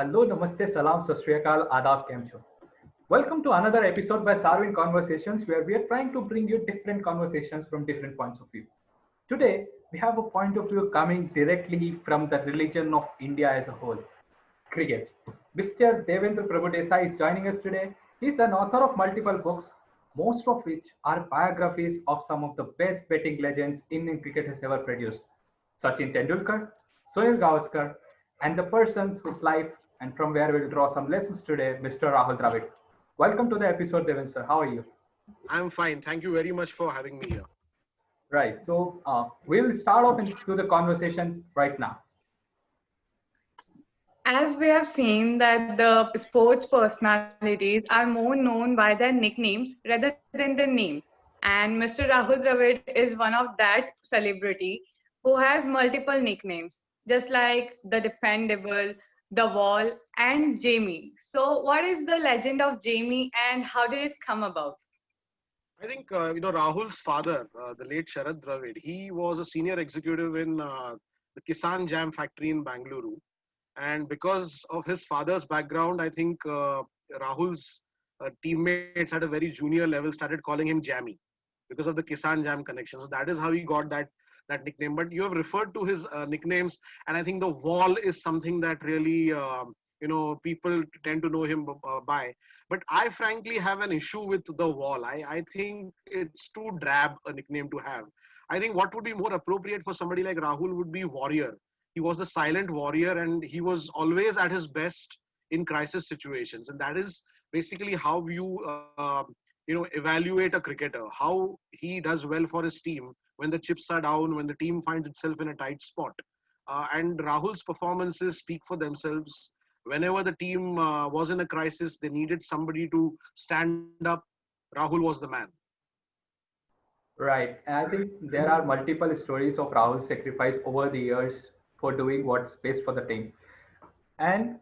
Hello, Namaste, Salam, Sat Sri Akal, Adab, Kem Cho. Welcome to another episode by Sarwin Conversations, where we are trying to bring you different conversations from different points of view. Today, we have a point of view coming directly from the religion of India as a whole, cricket. Mr. Devendra Prabhu is joining us today. He is an author of multiple books, most of which are biographies of some of the best betting legends Indian cricket has ever produced. Sachin Tendulkar, Sunil Gavaskar, and the persons whose life and from where we'll draw some lessons today, Mr. Rahul Dravid. Welcome to the episode, Devendra sir. How are you? I'm fine. Thank you very much for having me here. Right. So we'll start off into the conversation right now. As we have seen that the sports personalities are more known by their nicknames rather than their names. And Mr. Rahul Dravid is one of that celebrity who has multiple nicknames, just like the Dependable, the Wall, and Jamie. So, what is the legend of Jamie and how did it come about? I think Rahul's father, the late Sharad Dravid, he was a senior executive in the Kisan Jam factory in Bangalore, and because of his father's background, I think Rahul's teammates at a very junior level started calling him Jammy because of the Kisan Jam connection. So that is how he got that nickname. But you have referred to his nicknames, and I think the Wall is something that really people tend to know him by. But I frankly have an issue with the Wall. I think it's too drab a nickname to have. I think what would be more appropriate for somebody like Rahul would be Warrior. He was the silent warrior, and he was always at his best in crisis situations, and that is basically how you evaluate a cricketer, how he does well for his team when the chips are down, when the team finds itself in a tight spot. And Rahul's performances speak for themselves. Whenever the team was in a crisis, they needed somebody to stand up. Rahul was the man. Right. And I think there are multiple stories of Rahul's sacrifice over the years for doing what's best for the team. And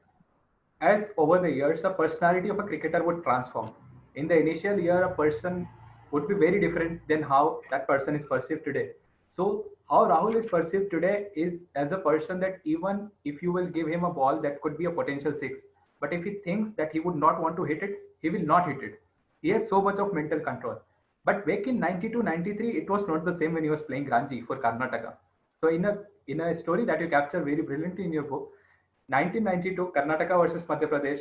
as over the years, the personality of a cricketer would transform. In the initial year, a person would be very different than how that person is perceived today. So, how Rahul is perceived today is as a person that even if you will give him a ball that could be a potential six, but if he thinks that he would not want to hit it, he will not hit it. He has so much of mental control. But back in 92, 93, it was not the same when he was playing Ranji for Karnataka. So in a story that you capture very brilliantly in your book, 1992 Karnataka versus Madhya Pradesh,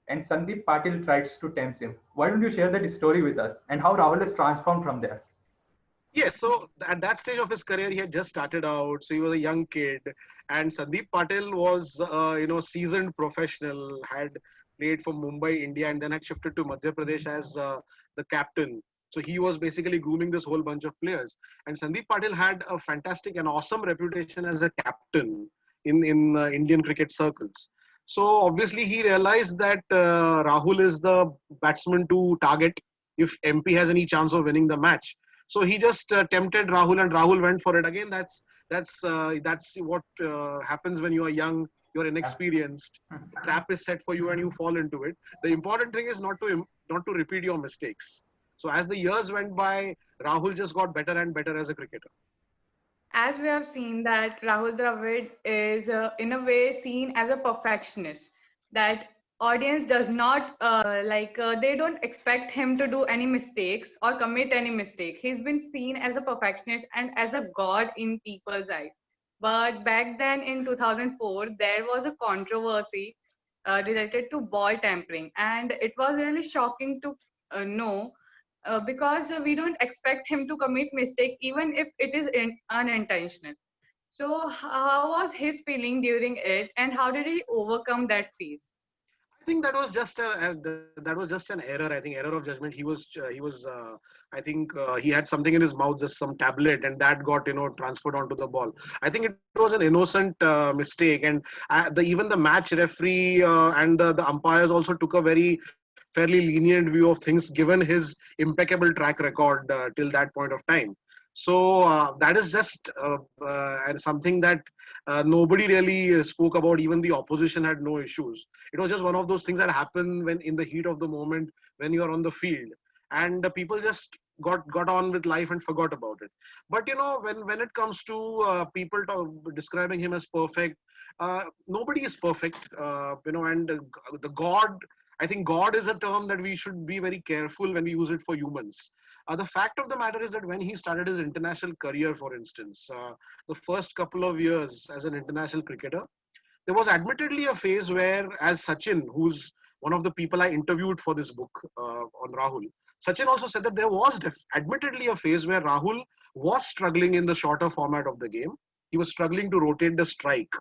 and Sandeep Patil tries to tempt him. Why don't you share that story with us and how Rahul has transformed from there? Yes, so at that stage of his career, he had just started out. So he was a young kid, and Sandeep Patil was, seasoned professional, had played for Mumbai, India, and then had shifted to Madhya Pradesh as the captain. So he was basically grooming this whole bunch of players. And Sandeep Patil had a fantastic and awesome reputation as a captain in Indian cricket circles. So obviously he realized that Rahul is the batsman to target if MP has any chance of winning the match. So he just tempted Rahul, and Rahul went for it. Again, that's what happens when you are young, you're inexperienced. The trap is set for you, and you fall into it. The important thing is not to repeat your mistakes. So as the years went by, Rahul just got better and better as a cricketer. As we have seen that Rahul Dravid is in a way seen as a perfectionist, that audience does not they don't expect him to do any mistakes or commit any mistake. He's been seen as a perfectionist and as a god in people's eyes. But back then in 2004, there was a controversy related to ball tampering, and it was really shocking to know because we don't expect him to commit mistake even if it is unintentional. So how was his feeling during it and how did he overcome that phase? I think that was just an error. I think error of judgment. He was. I think he had something in his mouth, just some tablet, and that got transferred onto the ball. I think it was an innocent mistake, and even the match referee and the umpires also took a very fairly lenient view of things, given his impeccable track record till that point of time. So that is just and something that nobody really spoke about. Even the opposition had no issues. It was just one of those things that happen when in the heat of the moment when you are on the field, and people just got on with life and forgot about it. But when it comes to describing him as perfect, nobody is perfect, and the God, I think God is a term that we should be very careful when we use it for humans. The fact of the matter is that when he started his international career, for instance, the first couple of years as an international cricketer, there was admittedly a phase where, as Sachin, who's one of the people I interviewed for this book on Rahul, Sachin also said that there was admittedly a phase where Rahul was struggling in the shorter format of the game. He was struggling to rotate the strike.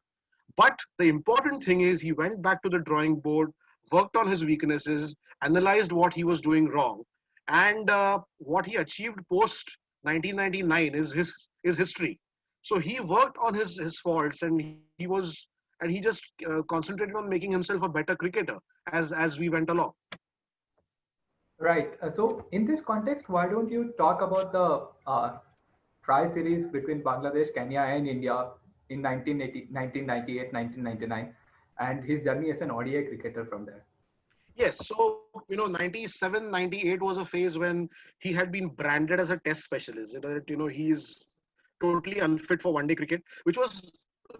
But the important thing is he went back to the drawing board, worked on his weaknesses, analyzed what he was doing wrong, and what he achieved post 1999 is history. So he worked on his faults, and he just concentrated on making himself a better cricketer as we went along. Right. So in this context, why don't you talk about the tri-series between Bangladesh, Kenya, and India in 1980, 1998, 1999, and his journey as an ODI cricketer from there? Yes, so 97, 98 was a phase when he had been branded as a test specialist. He's totally unfit for one-day cricket, which was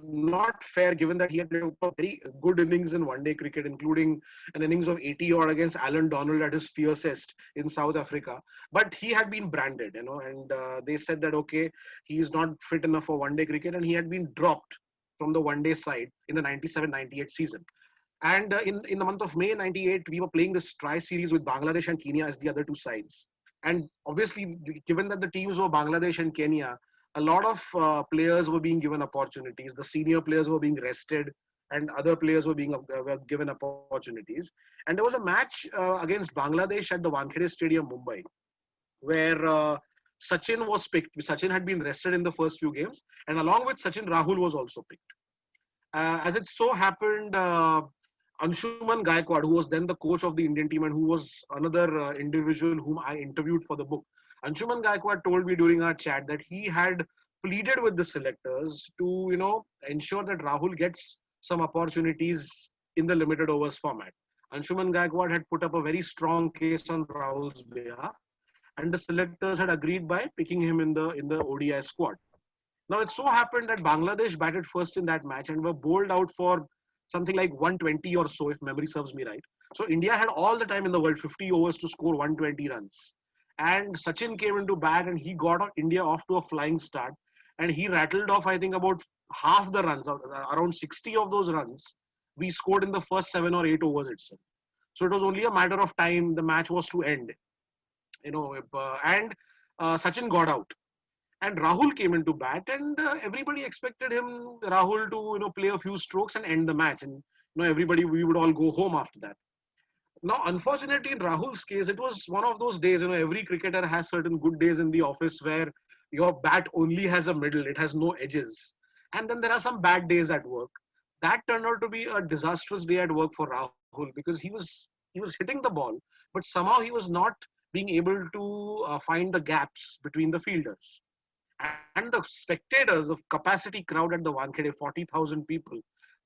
not fair given that he had played a very good innings in one-day cricket, including an innings of 80 odd against Alan Donald at his fiercest in South Africa. But he had been branded, and they said that, okay, he is not fit enough for one-day cricket, and he had been dropped from the one-day side in the 97-98 season. And in the month of May 98, we were playing this tri-series with Bangladesh and Kenya as the other two sides. And obviously, given that the teams were Bangladesh and Kenya, a lot of players were being given opportunities. The senior players were being rested, and other players were being were given opportunities. And there was a match against Bangladesh at the Wankhede Stadium, Mumbai, where Sachin was picked. Sachin had been rested in the first few games, and along with Sachin, Rahul was also picked. As it so happened, Anshuman Gaikwad, who was then the coach of the Indian team and who was another individual whom I interviewed for the book, Anshuman Gaikwad told me during our chat that he had pleaded with the selectors to, ensure that Rahul gets some opportunities in the limited overs format. Anshuman Gaikwad had put up a very strong case on Rahul's behalf, and the selectors had agreed by picking him in the ODI squad. Now, it so happened that Bangladesh batted first in that match and were bowled out for something like 120 or so, if memory serves me right. So India had all the time in the world, 50 overs to score 120 runs. And Sachin came into bat and he got India off to a flying start. And he rattled off, I think, about half the runs, around 60 of those runs, we scored in the first 7 or 8 overs itself. So it was only a matter of time the match was to end. And Sachin got out. And Rahul came into bat, and everybody expected Rahul, to play a few strokes and end the match, and we would all go home after that. Now, unfortunately, in Rahul's case, it was one of those days. Every cricketer has certain good days in the office where your bat only has a middle; it has no edges, and then there are some bad days at work. That turned out to be a disastrous day at work for Rahul because he was hitting the ball, but somehow he was not being able to find the gaps between the fielders. And the spectators of capacity crowd at the Wankhede, 40,000 people,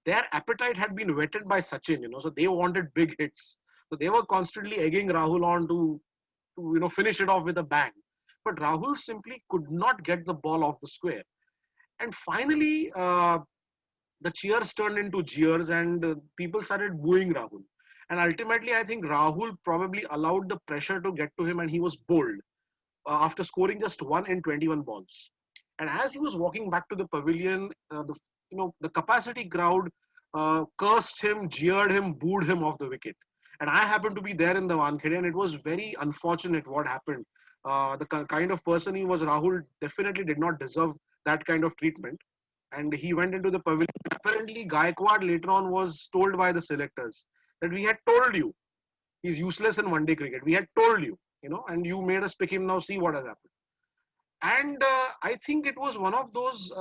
their appetite had been whetted by Sachin, so they wanted big hits. So they were constantly egging Rahul on to finish it off with a bang. But Rahul simply could not get the ball off the square. And finally, the cheers turned into jeers and people started booing Rahul. And ultimately, I think Rahul probably allowed the pressure to get to him and he was bowled after scoring just 1 in 21 balls. And as he was walking back to the pavilion, the capacity crowd cursed him, jeered him, booed him off the wicket. And I happened to be there in the Wankhede, and it was very unfortunate what happened. The kind of person he was, Rahul definitely did not deserve that kind of treatment. And he went into the pavilion. Apparently, Gaikwad later on was told by the selectors that we had told you he's useless in one-day cricket. We had told you, and you made us pick him. Now see what has happened. And I think it was one of those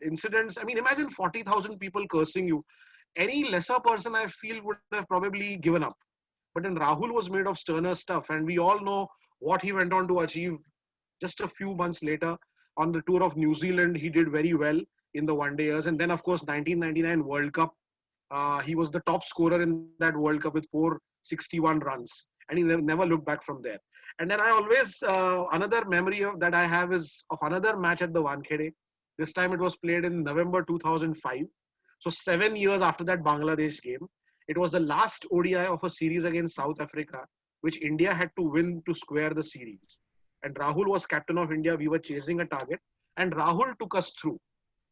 incidents. I mean, imagine 40,000 people cursing you. Any lesser person, I feel, would have probably given up. But then Rahul was made of sterner stuff. And we all know what he went on to achieve just a few months later on the tour of New Zealand. He did very well in the one-day years. And then, of course, 1999 World Cup. He was the top scorer in that World Cup with 461 runs. And he never looked back from there. And then I always, another memory that I have is of another match at the Wankhede. This time it was played in November 2005. So 7 years after that Bangladesh game, it was the last ODI of a series against South Africa, which India had to win to square the series. And Rahul was captain of India. We were chasing a target, and Rahul took us through.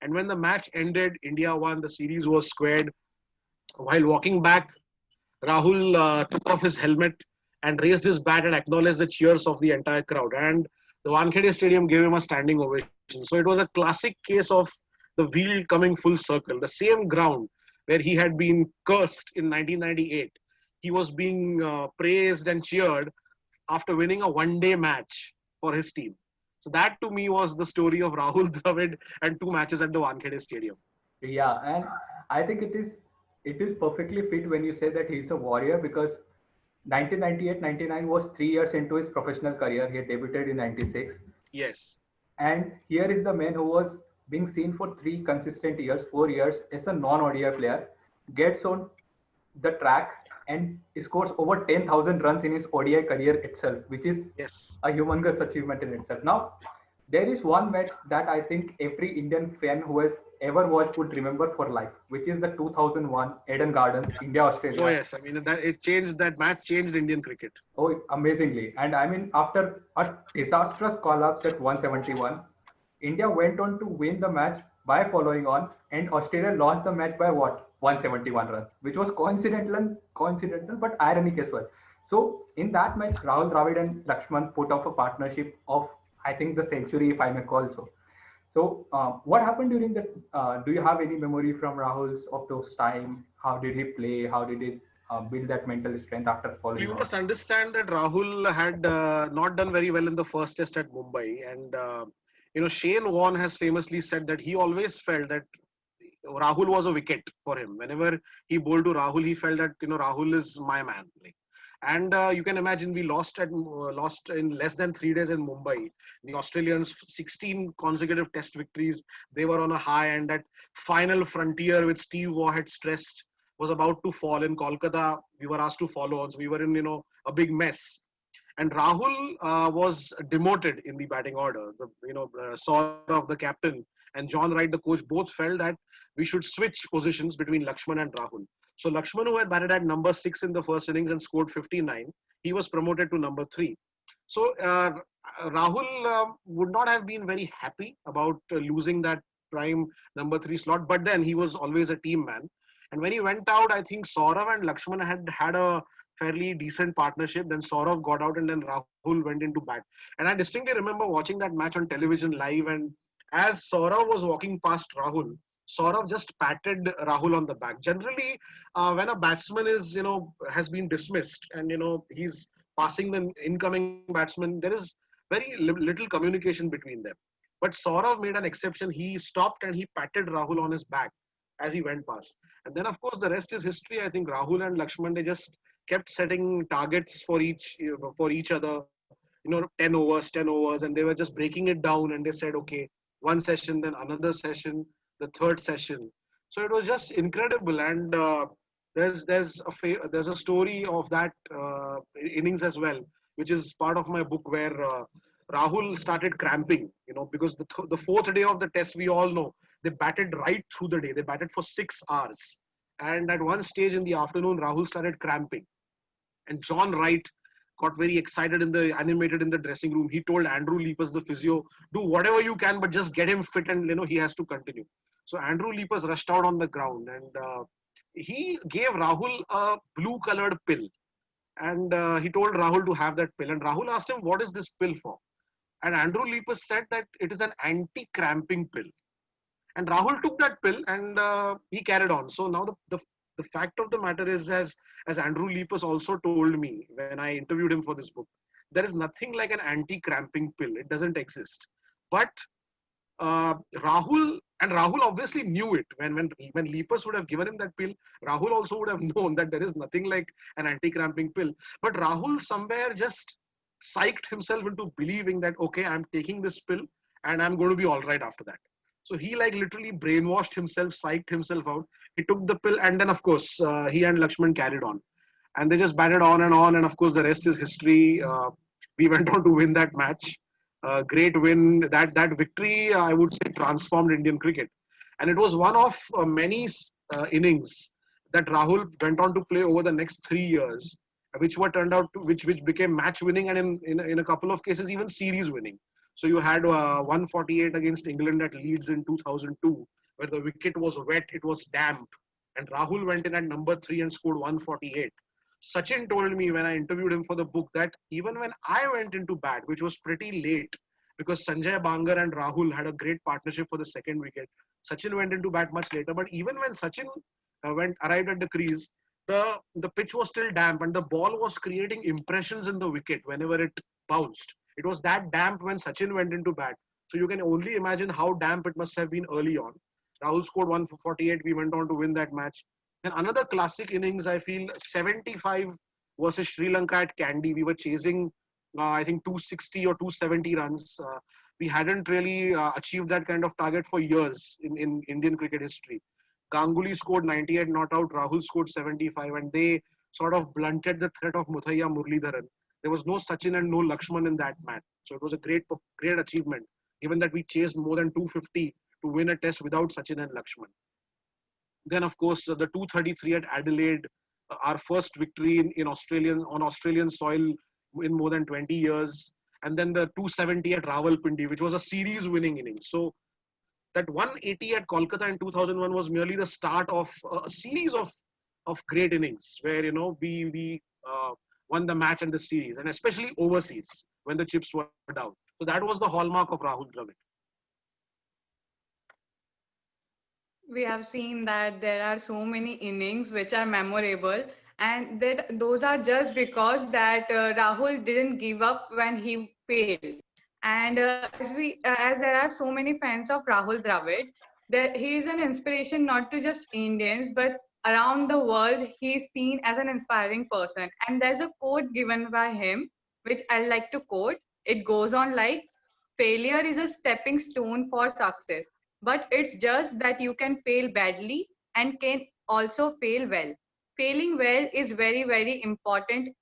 And when the match ended, India won. The series was squared. While walking back, Rahul took off his helmet and raised his bat and acknowledged the cheers of the entire crowd. And the Wankhede Stadium gave him a standing ovation. So it was a classic case of the wheel coming full circle. The same ground where he had been cursed in 1998, he was being praised and cheered after winning a one-day match for his team. So that to me was the story of Rahul Dravid and 2 matches at the Wankhede Stadium. Yeah, and I think it is perfectly fit when you say that he's a warrior, because 1998-99 was 3 years into his professional career. He had debuted in 96. Yes. And here is the man who was being seen for 3 consistent years, 4 years as a non-ODI player, gets on the track and scores over 10,000 runs in his ODI career itself, which is Yes. a humongous achievement in itself. Now, there is one match that I think every Indian fan who has ever watched would remember for life, which is the 2001 Eden Gardens, India-Australia. Oh yes, I mean that match changed Indian cricket. Oh, amazingly. And I mean, after a disastrous collapse at 171, India went on to win the match by following on, and Australia lost the match by what? 171 runs, which was coincidental, but ironic as well. So in that match, Rahul Dravid and Lakshman put off a partnership of, I think, the century, if I may call so. So what happened during that? Do you have any memory from Rahul's of those time? How did he play? How did he build that mental strength after following You on? must understand that Rahul had not done very well in the first test at Mumbai, and Shane Warne has famously said that he always felt that Rahul was a wicket for him. Whenever he bowled to Rahul, he felt that Rahul is my man. And you can imagine we lost in less than 3 days in Mumbai. The Australians 16 consecutive Test victories. They were on a high, and that final frontier which Steve Waugh had stressed was about to fall in Kolkata. We were asked to follow on, so we were in a big mess. And Rahul was demoted in the batting order. Saurav, the captain, and John Wright, the coach, both felt that we should switch positions between Lakshman and Rahul. So Lakshman, who had batted at number 6 in the first innings and scored 59, he was promoted to number 3. So Rahul would not have been very happy about losing that prime number 3 slot, but then he was always a team man. And when he went out, I think Saurav and Lakshman had a fairly decent partnership. Then Saurav got out, and then Rahul went into bat. And I distinctly remember watching that match on television live, and as Saurav was walking past Rahul, Saurav just patted Rahul on the back. Generally, when a batsman has been dismissed and he's passing the incoming batsman, there is very little communication between them. But Saurav made an exception. He stopped and he patted Rahul on his back as he went past. And then, of course, the rest is history. I think Rahul and Lakshman, they just kept setting targets for each other. 10 overs, and they were just breaking it down. And they said, okay, one session, then another session, the third session. So it was just incredible. And there's a story of that innings as well, which is part of my book, where Rahul started cramping. Because the fourth day of the test, we all know, they batted right through the day. They batted for 6 hours. And at one stage in the afternoon, Rahul started cramping. And John Wright got very excited animated in the dressing room. He told Andrew Lepus, the physio, do whatever you can, but just get him fit, and he has to continue. So Andrew Lepus rushed out on the ground, and he gave Rahul a blue-colored pill. And he told Rahul to have that pill. And Rahul asked him, what is this pill for? And Andrew Lepus said that it is an anti-cramping pill. And Rahul took that pill, and he carried on. So now the fact of the matter is, as Andrew Lepus also told me when I interviewed him for this book, there is nothing like an anti-cramping pill. It doesn't exist. But Rahul obviously knew it. When Lepus would have given him that pill, Rahul also would have known that there is nothing like an anti-cramping pill. But Rahul somewhere just psyched himself into believing that, okay, I'm taking this pill and I'm going to be all right after that. So he literally brainwashed himself, psyched himself out. He took the pill, and then of course he and Lakshman carried on, and they just batted on, and of course the rest is history. We went on to win that match. Great win. That victory, I would say, transformed Indian cricket, and it was one of many innings that Rahul went on to play over the next 3 years, which were turned out to, which became match winning, and in a couple of cases even series winning. So you had 148 against England at Leeds in 2002, where the wicket was wet, it was damp, and Rahul went in at number 3 and scored 148. Sachin told me when I interviewed him for the book that even when I went into bat, which was pretty late, because Sanjay Bangar and Rahul had a great partnership for the second wicket, Sachin went into bat much later. But even when Sachin arrived at the crease, the pitch was still damp and the ball was creating impressions in the wicket whenever it bounced. It was that damp when Sachin went into bat. So you can only imagine how damp it must have been early on. Rahul scored 148. We went on to win that match. And another classic innings, I feel, 75 versus Sri Lanka at Kandy. We were chasing, I think, 260 or 270 runs. We hadn't really achieved that kind of target for years in Indian cricket history. Ganguly scored 98 not out, Rahul scored 75, and they sort of blunted the threat of Muthaiya Muralidharan. There was no Sachin and no Lakshman in that match. So it was a great achievement, given that we chased more than 250 to win a test without Sachin and Lakshman. Then, of course, the 233 at Adelaide, our first victory on Australian soil in more than 20 years. And then the 270 at Rawalpindi, which was a series winning innings. So that 180 at Kolkata in 2001 was merely the start of a series of great innings where, we won the match and the series, and especially overseas when the chips were down. So that was the hallmark of Rahul Dravid. We have seen that there are so many innings which are memorable, and that those are just because that Rahul didn't give up when he failed. And as there are so many fans of Rahul Dravid, that he is an inspiration not to just Indians but around the world. He is seen as an inspiring person. And there's a quote given by him which I like to quote. It goes on like, "Failure is a stepping stone for success, but it's just that you can fail badly and can also fail well. Failing well is very, very important."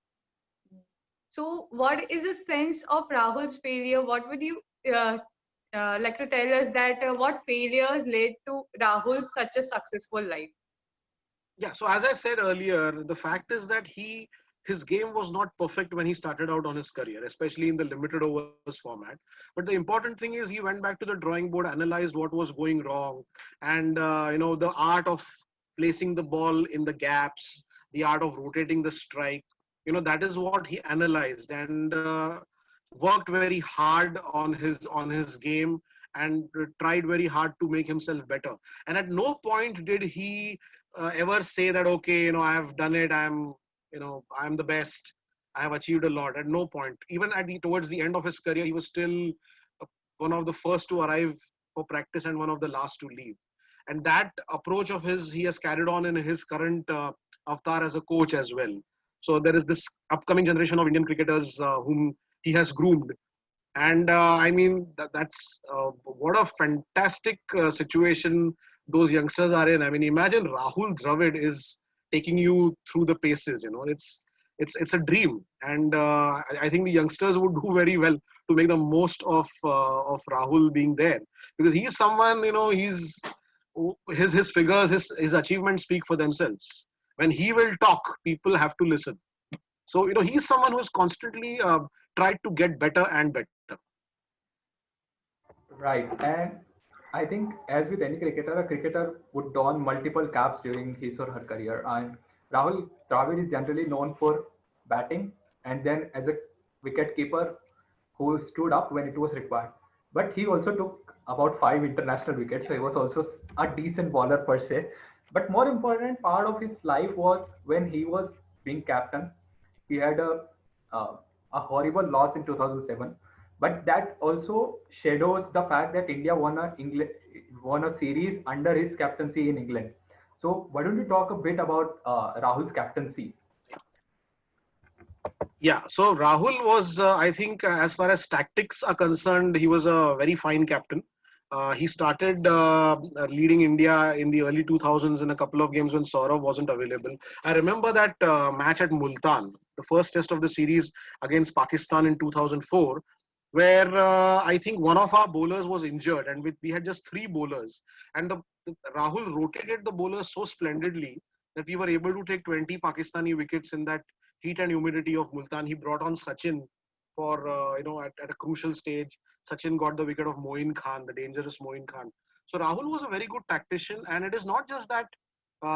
So, what is the sense of Rahul's failure? What would you like to tell us that what failures led to Rahul's such a successful life? Yeah, so as I said earlier, the fact is that his game was not perfect when he started out on his career, especially in the limited overs format. But the important thing is he went back to the drawing board, analyzed what was going wrong, and the art of placing the ball in the gaps, the art of rotating the strike. That is what he analyzed and worked very hard on his game and tried very hard to make himself better. And at no point did he ever say that, okay, I have done it. I'm the best. I have achieved a lot. At no point. Even towards the end of his career, he was still one of the first to arrive for practice and one of the last to leave. And that approach of his, he has carried on in his current avatar as a coach as well. So there is this upcoming generation of Indian cricketers whom he has groomed. And that's what a fantastic situation those youngsters are in. I mean, imagine Rahul Dravid is taking you through the paces. It's a dream, and I think the youngsters would do very well to make the most of Rahul being there, because he's someone, his figures, his achievements speak for themselves. When he will talk, people have to listen. So he's someone who's constantly tried to get better and better. Right. And I think, as with any cricketer, a cricketer would don multiple caps during his or her career. And Rahul Dravid is generally known for batting and then as a wicket keeper who stood up when it was required. But he also took about 5 international wickets, so he was also a decent bowler per se. But more important part of his life was when he was being captain. He had a horrible loss in 2007, but that also shadows the fact that India won a series under his captaincy in England. So why don't you talk a bit about Rahul's captaincy? Yeah, so Rahul was, I think, as far as tactics are concerned, he was a very fine captain. He started leading India in the early 2000s in a couple of games when Saurav wasn't available. I remember that match at Multan, the first test of the series against Pakistan in 2004. where I think one of our bowlers was injured, and we had just three bowlers, and Rahul rotated the bowlers so splendidly that we were able to take 20 Pakistani wickets in that heat and humidity of Multan. He brought on Sachin for at a crucial stage. Sachin got the wicket of Moin Khan, the dangerous Moin Khan. So Rahul was a very good tactician, and it is not just that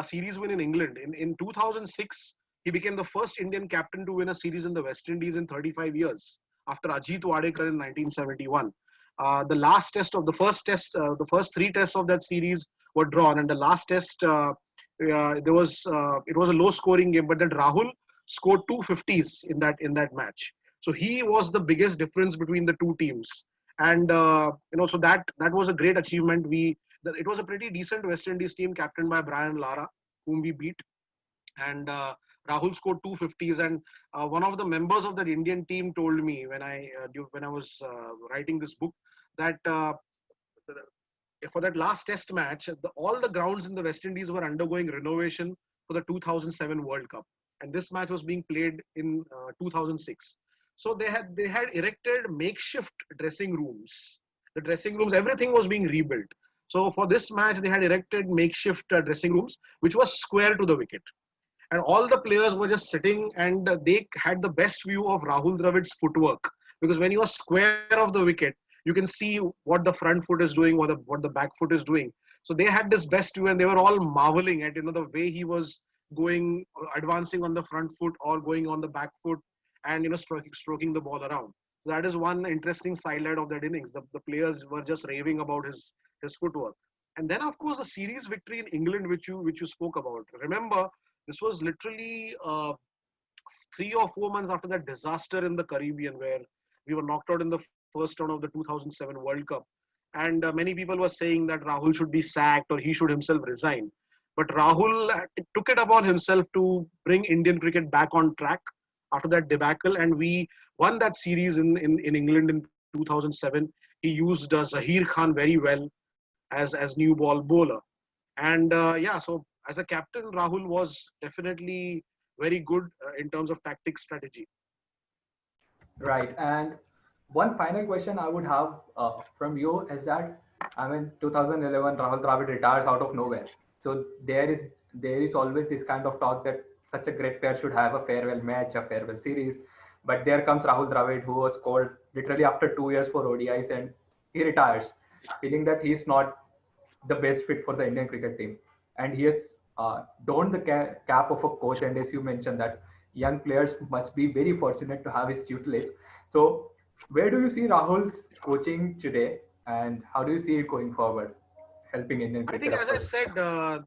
series win in England. In 2006, he became the first Indian captain to win a series in the West Indies in 35 years after Ajit Wadekar in 1971. The last test of the first test, the first three tests of that series were drawn, and the last test it was a low scoring game, but then Rahul scored 250s in that match. So he was the biggest difference between the two teams, and so that was a great achievement. It was a pretty decent West Indies team captained by Brian Lara, whom we beat, and Rahul scored 250s. And one of the members of that Indian team told me when I was writing this book that for that last test match, all the grounds in the West Indies were undergoing renovation for the 2007 World Cup, and this match was being played in 2006. So they had erected makeshift dressing rooms. The dressing rooms, everything was being rebuilt. So for this match, they had erected makeshift dressing rooms, which was square to the wicket. And all the players were just sitting, and they had the best view of Rahul Dravid's footwork, because when you are square of the wicket, you can see what the front foot is doing, what the back foot is doing. So they had this best view, and they were all marveling at the way he was going, advancing on the front foot or going on the back foot, and stroking the ball around. So that is one interesting sidelight of that innings. The players were just raving about his footwork. And then of course the series victory in England, which you spoke about. Remember, this was literally 3 or 4 months after that disaster in the Caribbean, where we were knocked out in the first round of the 2007 World Cup. And many people were saying that Rahul should be sacked or he should himself resign. But Rahul took it upon himself to bring Indian cricket back on track after that debacle. And we won that series in England in 2007. He used Zaheer Khan very well as new ball bowler. And so as a captain, Rahul was definitely very good in terms of tactics strategy. Right. And one final question I would have from you is that, I mean, 2011, Rahul Dravid retires out of nowhere. So there is always this kind of talk that such a great player should have a farewell match, a farewell series. But there comes Rahul Dravid, who was called literally after 2 years for ODIs, and he retires, feeling that he's not the best fit for the Indian cricket team. And he has donned the cap of a coach. And as you mentioned, that young players must be very fortunate to have his tutelage. So, where do you see Rahul's coaching today, and how do you see it going forward, helping Indian I cricket? think, as I said,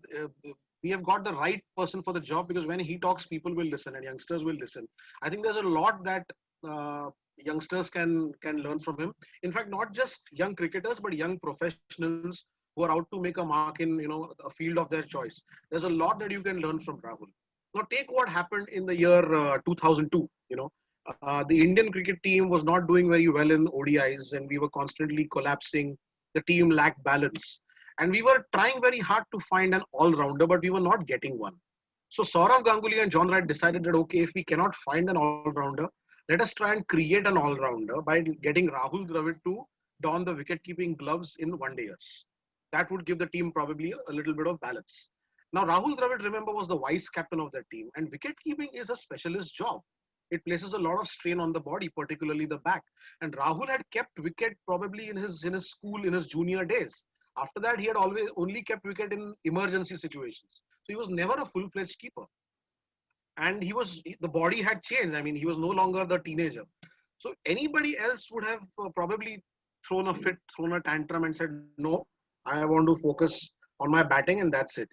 we have got the right person for the job, because when he talks, people will listen and youngsters will listen. I think there's a lot that youngsters can learn from him. In fact, not just young cricketers, but young professionals who are out to make a mark in a field of their choice. There's a lot that you can learn from Rahul. Now, take what happened in the year 2002. The Indian cricket team was not doing very well in ODIs, and we were constantly collapsing. The team lacked balance, and we were trying very hard to find an all-rounder, but we were not getting one. So Saurav Ganguly and John Wright decided that, okay, if we cannot find an all-rounder, let us try and create an all-rounder by getting Rahul Dravid to don the wicket-keeping gloves in one days. That would give the team probably a little bit of balance. Now, Rahul Dravid, remember, was the vice captain of that team, and wicket-keeping is a specialist job. It places a lot of strain on the body, particularly the back. And Rahul had kept wicket probably in his school, in his junior days. After that, he had always only kept wicket in emergency situations. So he was never a full-fledged keeper. And the body had changed. I mean, he was no longer the teenager. So anybody else would have probably thrown a fit, thrown a tantrum and said, no, I want to focus on my batting and that's it.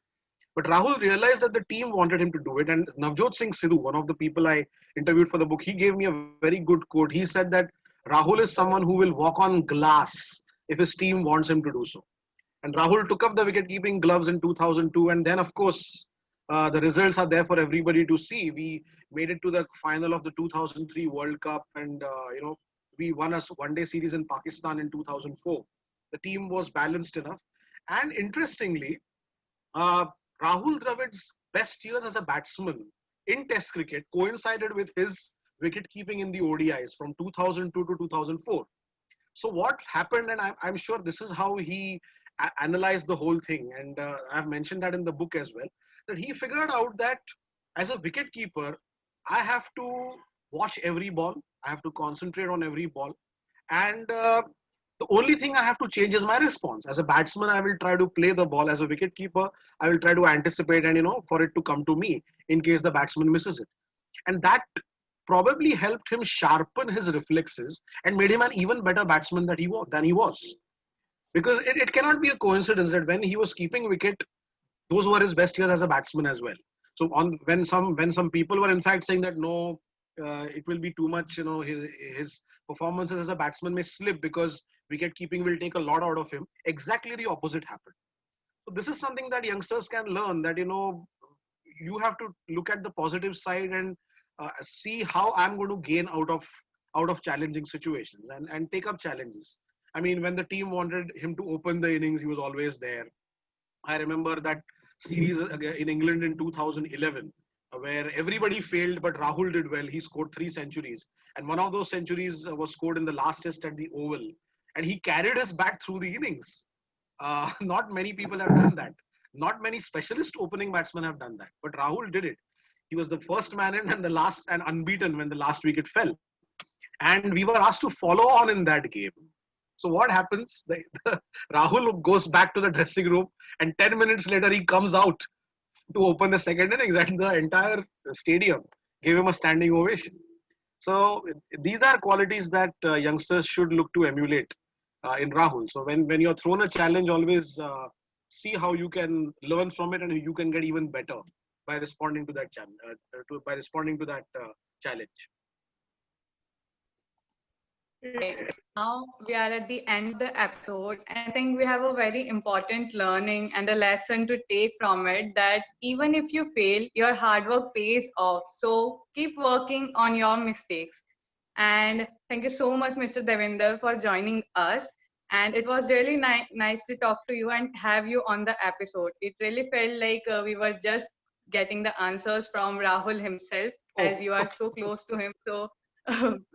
But Rahul realized that the team wanted him to do it. And Navjot Singh Sidhu, one of the people I interviewed for the book, he gave me a very good quote. He said that Rahul is someone who will walk on glass if his team wants him to do so. And Rahul took up the wicket-keeping gloves in 2002. And then, of course, the results are there for everybody to see. We made it to the final of the 2003 World Cup. And, we won a one-day series in Pakistan in 2004. The team was balanced enough. And interestingly, Rahul Dravid's best years as a batsman in Test cricket coincided with his wicket-keeping in the ODIs from 2002 to 2004. So what happened, and I'm sure this is how he analyzed the whole thing, and I've mentioned that in the book as well, that he figured out that as a wicket keeper, I have to watch every ball, I have to concentrate on every ball, and the only thing I have to change is my response. As a batsman, I will try to play the ball. As a wicket keeper, I will try to anticipate and for it to come to me in case the batsman misses it. And that probably helped him sharpen his reflexes and made him an even better batsman than he was. Because it cannot be a coincidence that when he was keeping wicket, those were his best years as a batsman as well. So when some people were in fact saying that no, it will be too much, his performances as a batsman may slip because wicket keeping will take a lot out of him. Exactly the opposite happened. So this is something that youngsters can learn, that you have to look at the positive side and see how I'm going to gain out of challenging situations and take up challenges. I mean, when the team wanted him to open the innings, he was always there. I remember that series in England in 2011, where everybody failed, but Rahul did well. He scored 3 centuries. And one of those centuries was scored in the last test at the Oval. And he carried us back through the innings. Not many people have done that. Not many specialist opening batsmen have done that. But Rahul did it. He was the first man in and the last and unbeaten when the last wicket fell. And we were asked to follow on in that game. So what happens? Rahul goes back to the dressing room, and 10 minutes later he comes out to open the second innings, and the entire stadium gave him a standing ovation. So these are qualities that youngsters should look to emulate in Rahul. So when you're thrown a challenge, always see how you can learn from it and you can get even better by responding to that challenge. Right. Now we are at the end of the episode, and I think we have a very important learning and a lesson to take from it, that even if you fail, your hard work pays off. So keep working on your mistakes. And thank you so much, Mr. Devinder, for joining us. And it was really nice to talk to you and have you on the episode. It really felt like we were just getting the answers from Rahul himself, as you are so close to him. So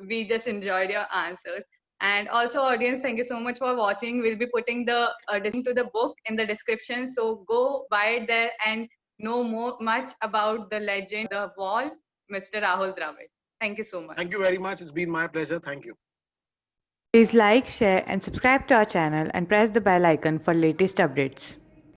we just enjoyed your answers. And also, audience, thank you so much for watching. We'll be putting the to the book in the description, so go buy it there and know much about the legend, the wall, Mr. Rahul Dravid. Thank you so much. Thank you very much. It's been my pleasure. Thank you. Please like, share, and subscribe to our channel and press the bell icon for latest updates.